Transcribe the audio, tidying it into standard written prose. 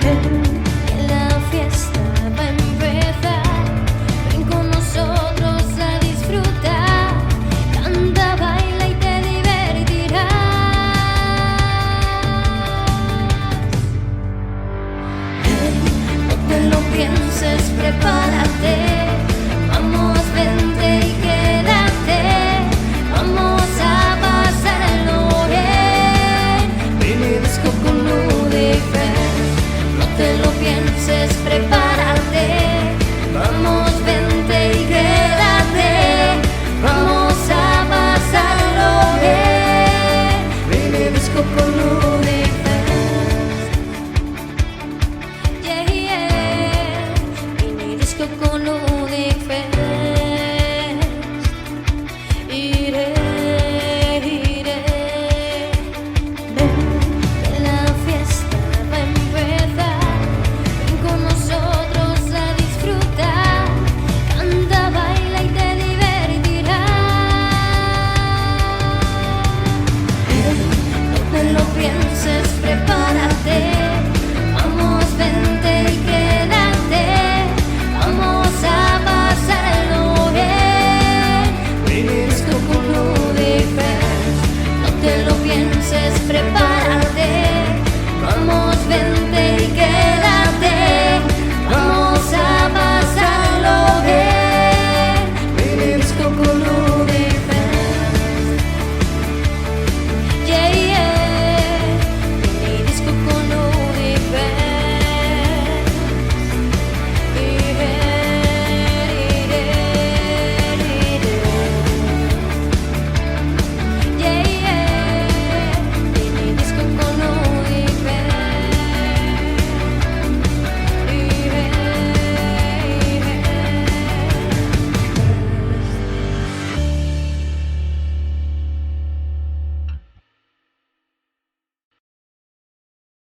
que la fiesta va a empezar. Ven con nosotros a disfrutar. Canta, baila y te divertirás. Hey, no te lo pienses, prepárate. Vamos, vente y quédate. Vamos a pasarlo bien. Baby, disco con Ludifer. No te lo pienses, prepárate.